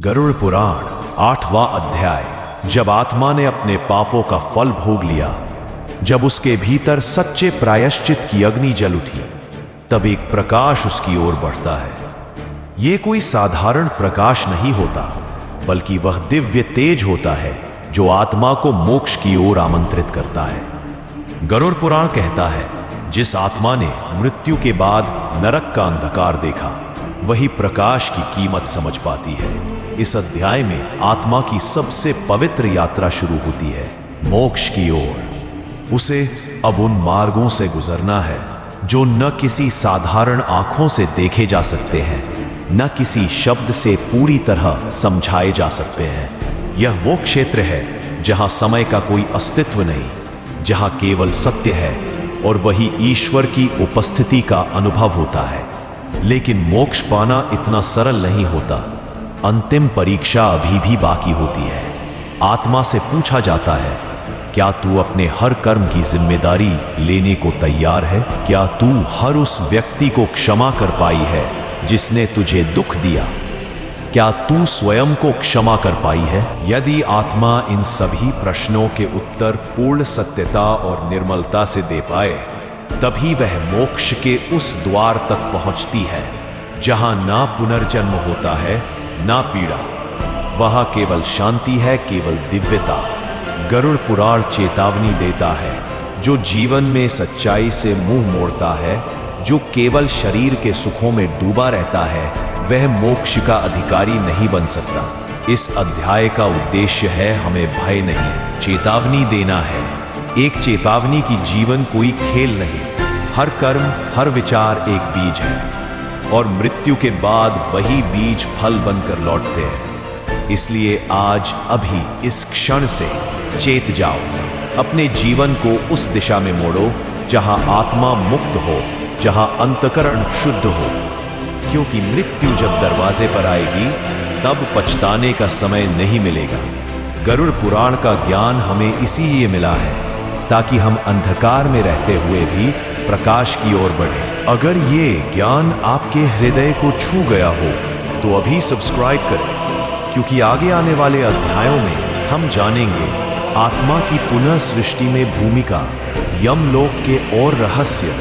गरुड़ पुराण 8वां अध्याय। जब आत्मा ने अपने पापों का फल भोग लिया, जब उसके भीतर सच्चे प्रायश्चित की अग्नि जल उठी, तब एक प्रकाश उसकी ओर बढ़ता है। यह कोई साधारण प्रकाश नहीं होता, बल्कि वह दिव्य तेज होता है जो आत्मा को मोक्ष की ओर आमंत्रित करता है। गरुड़ पुराण कहता है, जिस आत्मा ने मृत्यु के बाद नरक का अंधकार देखा, वही प्रकाश की कीमत समझ पाती है। इस अध्याय में आत्मा की सबसे पवित्र यात्रा शुरू होती है, मोक्ष की ओर। उसे अब उन मार्गों से गुजरना है जो न किसी साधारण आंखों से देखे जा सकते हैं, न किसी शब्द से पूरी तरह समझाए जा सकते हैं। यह वो क्षेत्र है जहां समय का कोई अस्तित्व नहीं, जहां केवल सत्य है और वही ईश्वर की उपस्थिति का अनुभव होता है। लेकिन मोक्ष पाना इतना सरल नहीं होता। अंतिम परीक्षा अभी भी बाकी होती है। आत्मा से पूछा जाता है, क्या तू अपने हर कर्म की जिम्मेदारी लेने को तैयार है? क्या तू हर उस व्यक्ति को क्षमा कर पाई है जिसने तुझे दुख दिया? क्या तू स्वयं को क्षमा कर पाई है? यदि आत्मा इन सभी प्रश्नों के उत्तर पूर्ण सत्यता और निर्मलता से दे पाए, तभी वह मोक्ष के उस द्वार तक पहुंचती है जहां ना पुनर्जन्म होता है, ना पीड़ा। वहां केवल शांति है, केवल दिव्यता। गरुड़ पुराण चेतावनी देता है, जो जीवन में सच्चाई से मुंह मोड़ता है, जो केवल शरीर के सुखों में डूबा रहता है, वह मोक्ष का अधिकारी नहीं बन सकता। इस अध्याय का उद्देश्य है हमें भय नहीं, चेतावनी देना है। एक चेतावनी की जीवन कोई खेल नहीं। हर कर्म, हर विचार एक बीज है, और मृत्यु के बाद वही बीज फल बनकर लौटते हैं। इसलिए आज, अभी, इस क्षण से चेत जाओ। अपने जीवन को उस दिशा में मोड़ो जहां आत्मा मुक्त हो, जहां अंतःकरण शुद्ध हो। क्योंकि मृत्यु जब दरवाजे पर आएगी, तब पछताने का समय नहीं मिलेगा। गरुड़ पुराण का ज्ञान हमें इसीलिए मिला है, ताकि हम अंधकार में रहते हुए भी प्रकाश की ओर बढ़े। अगर ये ज्ञान आपके हृदय को छू गया हो, तो अभी सब्सक्राइब करें, क्योंकि आगे आने वाले अध्यायों में हम जानेंगे आत्मा की पुनः सृष्टि में भूमिका, यमलोक के और रहस्य,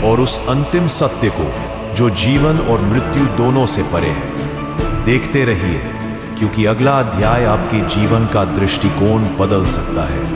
और उस अंतिम सत्य को जो जीवन और मृत्यु दोनों से परे है। देखते रहिए, क्योंकि अगला अध्याय आपके जीवन का दृष्टिकोण बदल सकता है।